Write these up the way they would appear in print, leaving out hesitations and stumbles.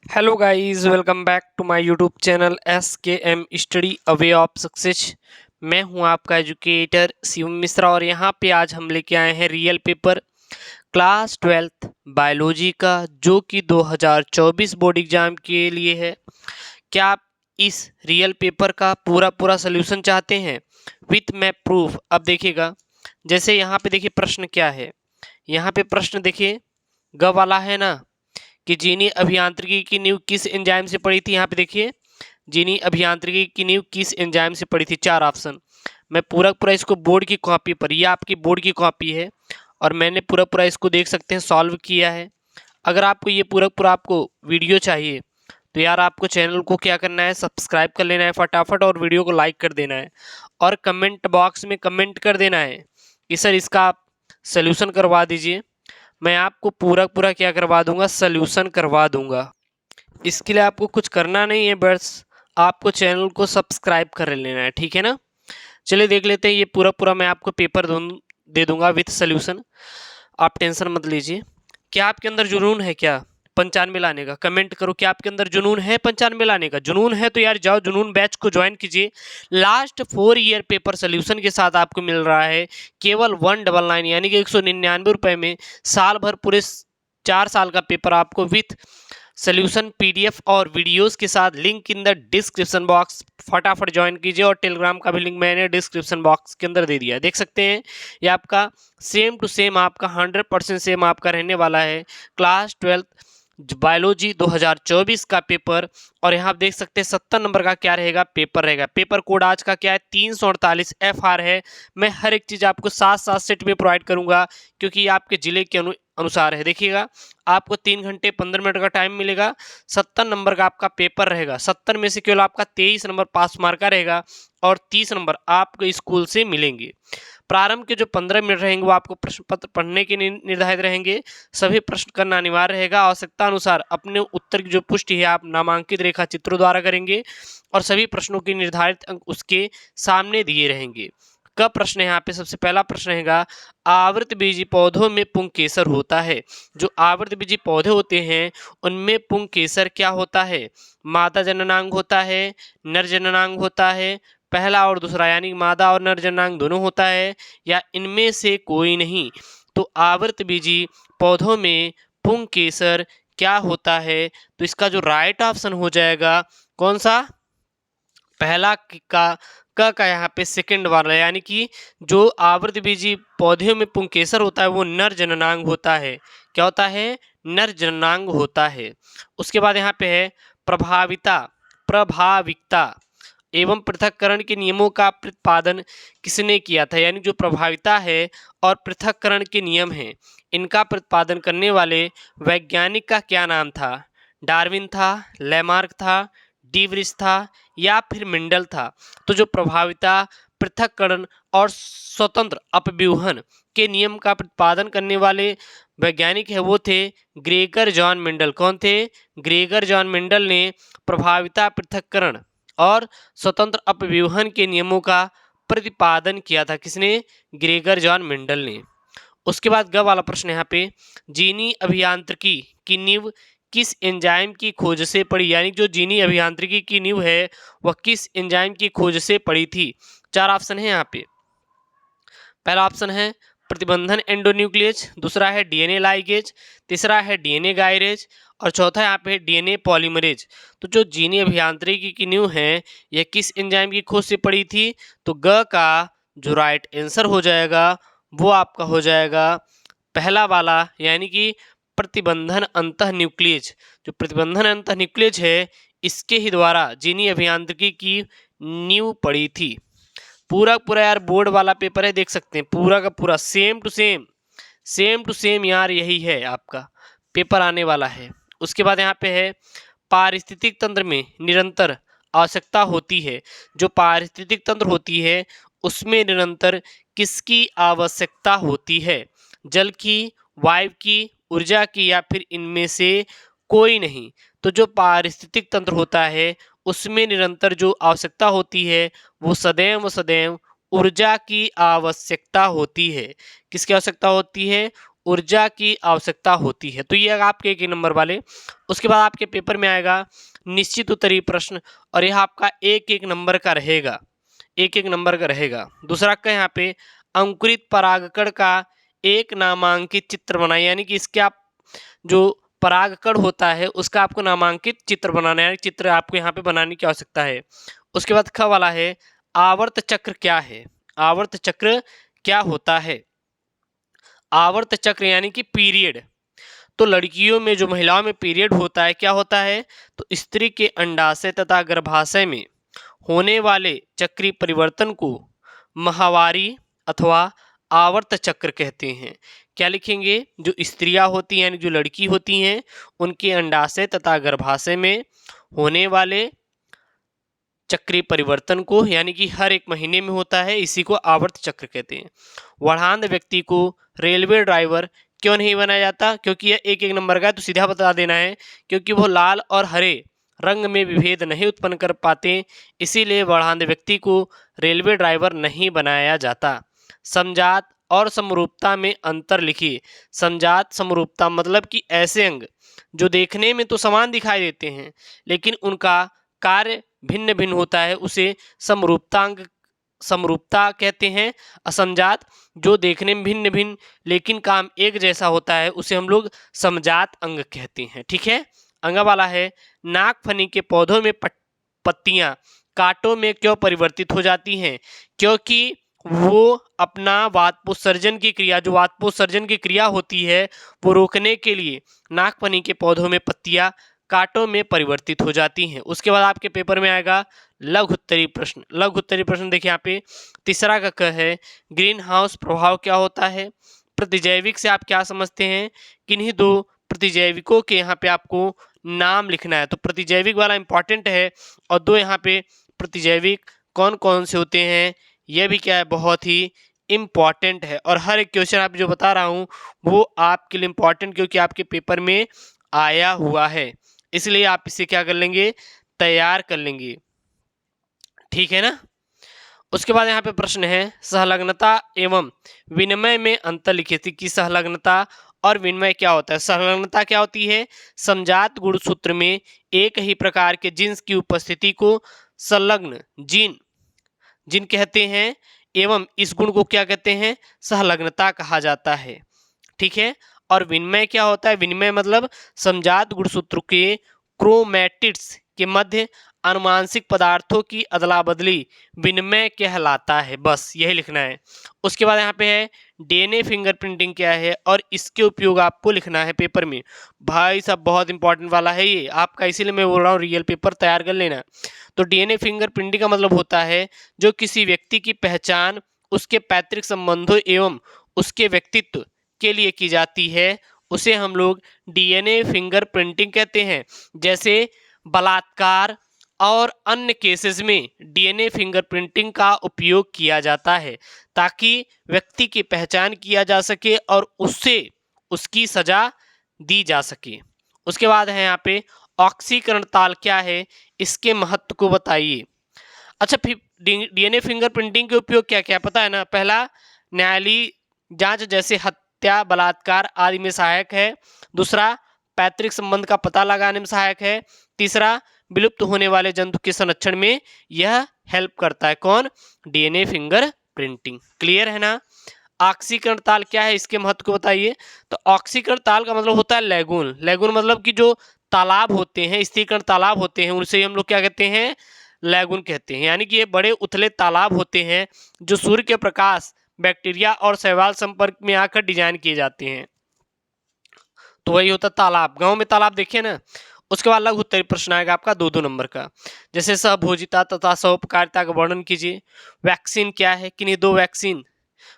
Hello guys, welcome back to my YouTube channel SKM study a way of success. मैं हूं आपका educator Shivam Mishra और यहां पे आज हम लेके आए हैं real paper class 12th biology का, जो कि 2024 बोर्ड एग्जाम के लिए है। क्या आप इस रियल पेपर का पूरा पूरा सोल्यूशन चाहते हैं विथ मैप प्रूफ? अब देखिएगा, जैसे यहाँ पे देखिए प्रश्न क्या है। यहाँ पे प्रश्न देखिए, ग वाला है ना कि जीनी अभियांत्रिकी की नींव किस एंजाइम से पड़ी थी। यहाँ पे देखिए, जीनी अभियांत्रिकी की नींव किस एंजाइम से पड़ी थी, 4 ऑप्शन। मैं पूरा पूरा इसको बोर्ड की कॉपी पर, ये आपकी बोर्ड की कॉपी है और मैंने पूरा पूरा इसको देख सकते हैं सॉल्व किया है। अगर आपको ये पूरा पूरा आपको वीडियो चाहिए तो यार आपको चैनल को क्या करना है, सब्सक्राइब कर लेना है फटाफट और वीडियो को लाइक कर देना है और कमेंट बॉक्स में कमेंट कर देना है कि सर इसका आप सोल्यूशन करवा दीजिए। मैं आपको पूरा पूरा क्या करवा दूंगा, सोल्यूशन करवा दूंगा। इसके लिए आपको कुछ करना नहीं है, बस आपको चैनल को सब्सक्राइब कर लेना है, ठीक है ना। चलिए देख लेते हैं, ये पूरा पूरा मैं आपको पेपर दे दूंगा विथ सोल्यूशन। आप टेंशन मत लीजिए। क्या आपके अंदर जुनून है क्या 95 लाने का? कमेंट करो, क्या आपके अंदर जुनून है 95 लाने का? जुनून है तो यार जाओ जुनून बैच को ज्वाइन कीजिए। लास्ट 4 ईयर पेपर सोल्यूशन के साथ आपको मिल रहा है केवल 199 यानी कि 199 रुपए में साल भर पूरे 4 साल का पेपर आपको विथ सोल्यूशन PDF और वीडियोस के साथ। Link in the description box, फटाफट ज्वाइन कीजिए और टेलीग्राम का भी लिंक मैंने डिस्क्रिप्शन बॉक्स के अंदर दे दिया है, देख सकते हैं। ये आपका सेम टू सेम आपका 100% सेम आपका रहने वाला है क्लास 12th बायोलॉजी 2024 का पेपर। और यहाँ आप देख सकते हैं 70 नंबर का क्या रहेगा, पेपर रहेगा। पेपर कोड आज का क्या है, 348 FR है। मैं हर एक चीज़ आपको साथ साथ सेट में प्रोवाइड करूंगा क्योंकि ये आपके जिले के अनुसार है। देखिएगा, आपको 3 घंटे 15 मिनट का टाइम मिलेगा। 70 नंबर का आपका पेपर रहेगा। 70 में से केवल आपका 23 नंबर पास मार्क का रहेगा और 30 नंबर आपको स्कूल से मिलेंगे। प्रारंभ के जो 15 मिनट रहेंगे वो आपको प्रश्न पत्र पढ़ने के निर्धारित रहेंगे। सभी प्रश्न करना अनिवार्य रहेगा। आवश्यकता अनुसार अपने उत्तर की जो पुष्टि है आप नामांकित रेखा चित्रों द्वारा करेंगे और सभी प्रश्नों के निर्धारित अंक उसके सामने दिए रहेंगे। का प्रश्न यहाँ पे सबसे पहला प्रश्न रहेगा, आवृतबीजी पौधों में पुंकेसर होता है। जो आवृतबीजी पौधे होते हैं उनमें पुंकेसर क्या होता है? मादा जननांग होता है, नर जननांग होता है, पहला और दूसरा यानी मादा और नर जननांग दोनों होता है, या इनमें से कोई नहीं। तो आवृतबीजी पौधों में पुंकेसर क्या होता है? तो इसका जो राइट ऑप्शन हो जाएगा कौन सा, पहला का यहाँ पे सेकंड वाला, यानी कि जो आवृतबीजी पौधे में पुंकेसर होता है वो नर जननांग होता है। क्या होता है? नर जननांग होता है। उसके बाद यहाँ पे है प्रभाविकता एवं पृथक्करण के नियमों का प्रतिपादन किसने किया था? यानी जो प्रभाविता है और पृथक्करण के नियम हैं इनका प्रतिपादन करने वाले वैज्ञानिक का क्या नाम था? डार्विन था, लैमार्क था, डीवरिस था या फिर मेंडल था? तो जो प्रभाविता, पृथक्करण और स्वतंत्र अपव्यूहन के नियम का प्रतिपादन करने वाले वैज्ञानिक है वो थे ग्रेगर जॉन मेंडल। कौन थे? ग्रेगर जॉन मेंडल ने प्रभाविता, पृथक्करण और स्वतंत्र अपव्यूहन के नियमों का प्रतिपादन किया था। किसने? ग्रेगर जॉन मेंडल ने। उसके बाद ग वाला प्रश्न यहाँ पे, जीनी अभियांत्रिकी की नींव किस एंजाइम की खोज से पड़ी? यानी जो जीनी अभियांत्रिकी की नींव है वह किस एंजाइम की खोज से पड़ी थी? 4 ऑप्शन है यहाँ पे। पहला ऑप्शन है प्रतिबंधन एंडोन्यूक्लियस, दूसरा है DNA लाइगेज, तीसरा है DNA गायरेज और चौथा यहाँ पे DNA पॉलीमरेज। तो जो जीनी अभियांत्रिकी की नींव है यह किस एंजाइम की खोज से पड़ी थी? तो ग का जो राइट आंसर हो जाएगा वो आपका हो जाएगा पहला वाला, यानी कि प्रतिबंधन अंतः न्यूक्लियस। जो प्रतिबंधन अंतः न्यूक्लियस है इसके ही द्वारा जीनी अभियांत्रिकी की नींव पड़ी थी। पूरा पूरा यार बोर्ड वाला पेपर है, देख सकते हैं पूरा का पूरा सेम टू सेम यार यही है आपका पेपर आने वाला है। उसके बाद यहाँ पे है पारिस्थितिक तंत्र में निरंतर आवश्यकता होती है। जो पारिस्थितिक तंत्र होती है उसमें निरंतर किसकी आवश्यकता होती है? जल की, वायु की, ऊर्जा की या फिर इनमें से कोई नहीं। तो जो पारिस्थितिक तंत्र होता है उसमें निरंतर जो आवश्यकता होती है वो सदैव ऊर्जा की आवश्यकता होती है। किसकी आवश्यकता होती है? ऊर्जा की आवश्यकता होती है। तो ये आपके 1 नंबर वाले। उसके बाद आपके पेपर में आएगा निश्चित उत्तरीय प्रश्न, और यह आपका 1-1 नंबर का रहेगा, 1-1 नंबर का रहेगा। दूसरा का यहाँ पे अंकुरित परागकण का एक नामांकित चित्र बनाए, यानी कि इसके आप जो परागकण होता है उसका आपको नामांकित चित्र बनाना है, चित्र आपको यहाँ पे बनाने की आवश्यकता है। उसके बाद ख वाला है आवर्त चक्र क्या है। आवर्त चक्र क्या होता है? आवर्त चक्र यानी कि पीरियड। तो लड़कियों में, जो महिलाओं में पीरियड होता है, क्या होता है? तो स्त्री के अंडाशय तथा गर्भाशय में होने वाले चक्रीय परिवर्तन को माहवारी अथवा आवर्त चक्र कहते हैं। क्या लिखेंगे? जो स्त्रियां होती हैं यानी जो लड़की होती हैं, उनके अंडाशय तथा गर्भाशय में होने वाले चक्रीय परिवर्तन को, यानी कि हर 1 महीने में होता है, इसी को आवर्त चक्र कहते हैं। वर्धांध व्यक्ति को रेलवे ड्राइवर क्यों नहीं बनाया जाता? क्योंकि यह 1-1 नंबर का है, तो सीधा बता देना है, क्योंकि वो लाल और हरे रंग में विभेद नहीं उत्पन्न कर पाते, इसीलिए वर्धांध व्यक्ति को रेलवे ड्राइवर नहीं बनाया जाता। समजात और समरूपता में अंतर लिखिए। समजात समरूपता मतलब कि ऐसे अंग जो देखने में तो समान दिखाई देते हैं, लेकिन उनका कार्य भिन्न भिन्न होता है, उसे समरूपतांग समरूपता कहते हैं। असमजात जो देखने में भिन्न भिन्न लेकिन काम एक जैसा होता है, उसे हम लोग समजात अंग कहते हैं। ठीक है। अंग वाला है नागफनी के पौधों में पत्तियां कांटों में क्यों परिवर्तित हो जाती हैं? क्योंकि वो अपना वातपोत्सर्जन की क्रिया, जो वातपोत्सर्जन की क्रिया होती है, वो रोकने के लिए नागफनी के पौधों में पत्तियां कांटों में परिवर्तित हो जाती हैं। उसके बाद आपके पेपर में आएगा लघु उत्तरीय प्रश्न। लघु उत्तरीय प्रश्न देखिए यहाँ पे तीसरा का क है ग्रीन हाउस प्रभाव क्या होता है? प्रतिजैविक से आप क्या समझते हैं? किन्हीं 2 प्रतिजैविकों के यहाँ पे आपको नाम लिखना है। तो प्रतिजैविक वाला इंपॉर्टेंट है, और 2 यहाँ पे प्रतिजैविक कौन कौन से होते हैं यह भी क्या है, बहुत ही इम्पॉर्टेंट है। और हर एक क्वेश्चन आप जो बता रहा हूँ वो आपके लिए इम्पॉर्टेंट, क्योंकि आपके पेपर में आया हुआ है, इसलिए आप इसे क्या कर लेंगे, तैयार कर लेंगे। ठीक है ना। उसके बाद यहाँ पे प्रश्न है संलग्नता एवं विनिमय में अंतर लिखिए कि संलग्नता और विनिमय क्या होता है। संलग्नता क्या होती है? समजात गुणसूत्र में एक ही प्रकार के जीन्स की उपस्थिति को संलग्न जीन कहते हैं, एवं इस गुण को क्या कहते हैं? संलग्नता कहा जाता है। ठीक है। और विनिमय क्या होता है? विनिमय मतलब समजात गुणसूत्र के क्रोमैटिड्स के मध्य अनुमांशिक पदार्थों की अदला बदली विनिमय कहलाता है। बस यही लिखना है। उसके बाद यहाँ पे है डीएनए फिंगरप्रिंटिंग क्या है, और इसके उपयोग आपको लिखना है पेपर में। भाई साहब बहुत इंपॉर्टेंट वाला है ये आपका, इसीलिए मैं बोल रहा हूँ रियल पेपर तैयार कर लेना। तो डीएनए फिंगरप्रिंटिंग का मतलब होता है जो किसी व्यक्ति की पहचान उसके पैतृक संबंधों एवं उसके व्यक्तित्व के लिए की जाती है, उसे हम लोग डीएनए फिंगरप्रिंटिंग कहते हैं। जैसे बलात्कार और अन्य केसेस में डीएनए फिंगरप्रिंटिंग का उपयोग किया जाता है, ताकि व्यक्ति की पहचान किया जा सके और उससे उसकी सजा दी जा सके। उसके बाद है यहाँ पे ऑक्सीकरण ताल क्या है, इसके महत्व को बताइए। अच्छा, फिर डीएनए फिंगरप्रिंटिंग के उपयोग क्या क्या पता है ना? पहला, न्यायालयीय जांच जैसे हत्या, बलात्कार आदि में सहायक है। दूसरा, पैतृक संबंध का पता लगाने में सहायक है। तीसरा, विलुप्त होने वाले जंतु के संरक्षण में यह हेल्प करता है। कौन? DNA finger printing. क्लियर है ना। ऑक्सीकरण ताल क्या है, इसके महत्व को बताइए। तो ऑक्सीकरण ताल का मतलब होता है लैगून। लैगून मतलब कि जो तालाब होते हैं, स्थिरीकरण तालाब होते हैं, उनसे हम लोग क्या कहते हैं, लैगून कहते हैं। यानी कि ये बड़े उथले तालाब होते हैं जो सूर्य के प्रकाश, बैक्टीरिया और शैवाल संपर्क में आकर डिजाइन किए जाते हैं, तो वही होता तालाब। गांव में तालाब देखे ना। उसके बाद लघु उत्तरीय प्रश्न आएगा आपका 2-2 नंबर का। जैसे सहभोजिता तथा सहोपकारिता का वर्णन कीजिए। वैक्सीन क्या है, किन्हीं 2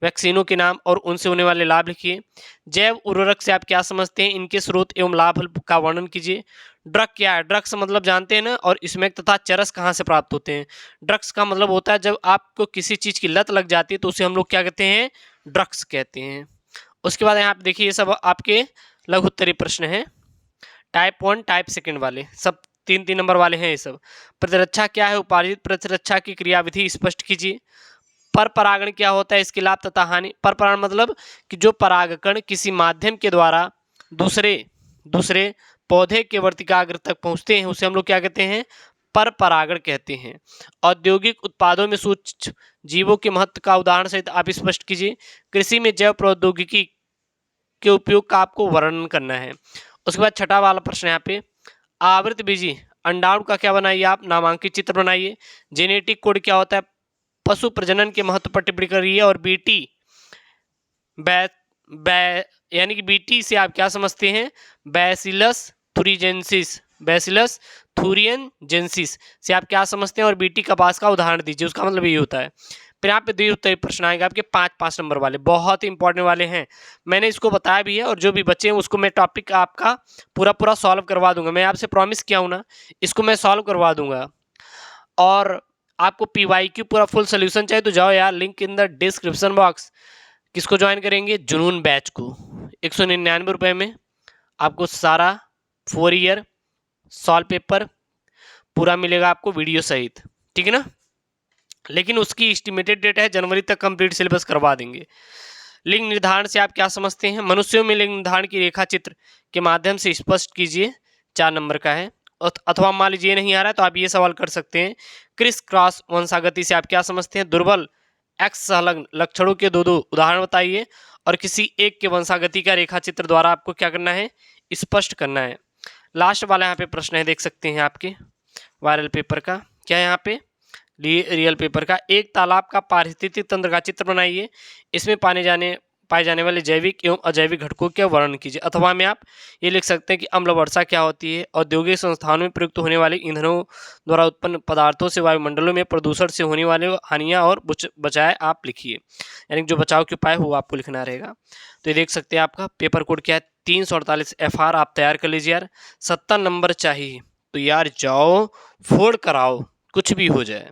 वैक्सीनों के नाम और उनसे होने वाले लाभ लिखिए। जैव उर्वरक से आप क्या समझते हैं, इनके स्रोत एवं लाभ का वर्णन कीजिए। ड्रग क्या है, ड्रग्स मतलब जानते हैं ना, और इसमें तथा चरस कहाँ से प्राप्त होते हैं। ड्रग्स का मतलब होता है जब आपको किसी चीज़ की लत लग जाती है तो उसे हम लोग क्या कहते हैं, ड्रग्स कहते हैं। उसके बाद यहाँ पे देखिए ये सब आपके लघु उत्तरीय प्रश्न हैं, टाइप 1 टाइप 2 वाले, सब 3-3 नंबर वाले हैं ये सब। प्रतिरक्षा क्या है, उपार्जित प्रतिरक्षा की क्रियाविधि स्पष्ट कीजिए। पर परागण क्या होता है, इसके लाभ तथा हानि। पर परागण मतलब कि जो परागकण किसी माध्यम के द्वारा दूसरे पौधे के वर्तिकाग्र तक पहुंचते हैं उसे हम लोग क्या कहते हैं, पर परागण कहते हैं। औद्योगिक उत्पादों में सूक्ष्म जीवों के महत्व का उदाहरण सहित आप स्पष्ट कीजिए। कृषि में जैव प्रौद्योगिकी के उपयोग का आपको वर्णन करना है। उसके बाद छठा वाला प्रश्न यहाँ पे, आवृतबीजी अंडाणु का क्या बनाइए, आप नामांकित चित्र बनाइए। जेनेटिक कोड क्या होता है, पशु प्रजनन के महत्व पर टिप्पणी करिए। और बीटी यानी कि बीटी से आप क्या समझते हैं, बैसिलस थुरियनजेंसिस से आप क्या समझते हैं, और बीटी कपास का उदाहरण दीजिए, उसका मतलब ये होता है। फिर यहाँ पे द्विउत्तरीय प्रश्न आएंगे आपके 5-5 नंबर वाले, बहुत ही इंपॉर्टेंट वाले हैं। मैंने इसको बताया भी है, और जो भी बच्चे हैं उसको मैं टॉपिक आपका पूरा सॉल्व करवा दूंगा। मैं आपसे प्रॉमिस किया हूँ ना, इसको मैं सॉल्व करवा दूंगा। और आपको PYQ पूरा फुल सोल्यूशन चाहिए तो जाओ यार, link in the description box. किसको ज्वाइन करेंगे, जुनून बैच को। 199 रुपये में आपको सारा 4 ईयर सॉल्व पेपर पूरा मिलेगा आपको वीडियो सहित, ठीक है ना। लेकिन उसकी एस्टिमेटेड डेट है जनवरी तक कंप्लीट सिलेबस करवा देंगे। लिंग निर्धारण से आप क्या समझते हैं, मनुष्यों में लिंग निर्धारण की रेखा चित्र के माध्यम से स्पष्ट कीजिए, 4 नंबर का है। अथवा मान लीजिए नहीं आ रहा है तो आप ये सवाल कर सकते हैं, क्रिस क्रॉस वंशागति से आप क्या समझते हैं, दुर्बल एक्स संलग्न लक्षणों के दो उदाहरण बताइए, और किसी एक के वंशागति का रेखा चित्र द्वारा आपको क्या करना है, स्पष्ट करना है। लास्ट वाला यहाँ पे प्रश्न है, देख सकते हैं आपके वायरल पेपर का, क्या है यहाँ पे रियल पेपर का, एक तालाब का पारिस्थितिक तंत्र का चित्र बनाइए, इसमें पाए जाने वाले जैविक एवं अजैविक घटकों का वर्णन कीजिए। अथवा में आप ये लिख सकते हैं कि अम्ल वर्षा क्या होती है, औद्योगिक संस्थानों में प्रयुक्त होने वाले ईंधनों द्वारा उत्पन्न पदार्थों से वायुमंडलों में प्रदूषण से होने वाले हानियाँ और बचाए आप लिखिए, यानी जो बचाव के उपाय हो आपको लिखना रहेगा। तो ये देख सकते हैं आपका पेपर कोड क्या है, 348 FR आप तैयार कर लीजिए यार, 70 नंबर चाहिए तो यार जाओ फोड़ कराओ, कुछ भी हो जाए।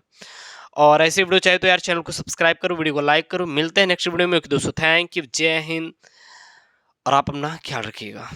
और ऐसे वीडियो चाहिए तो यार चैनल को सब्सक्राइब करो, वीडियो को लाइक करो। मिलते हैं नेक्स्ट वीडियो में। दोस्तों थैंक यू, जय हिंद, और आप अपना ख्याल रखिएगा।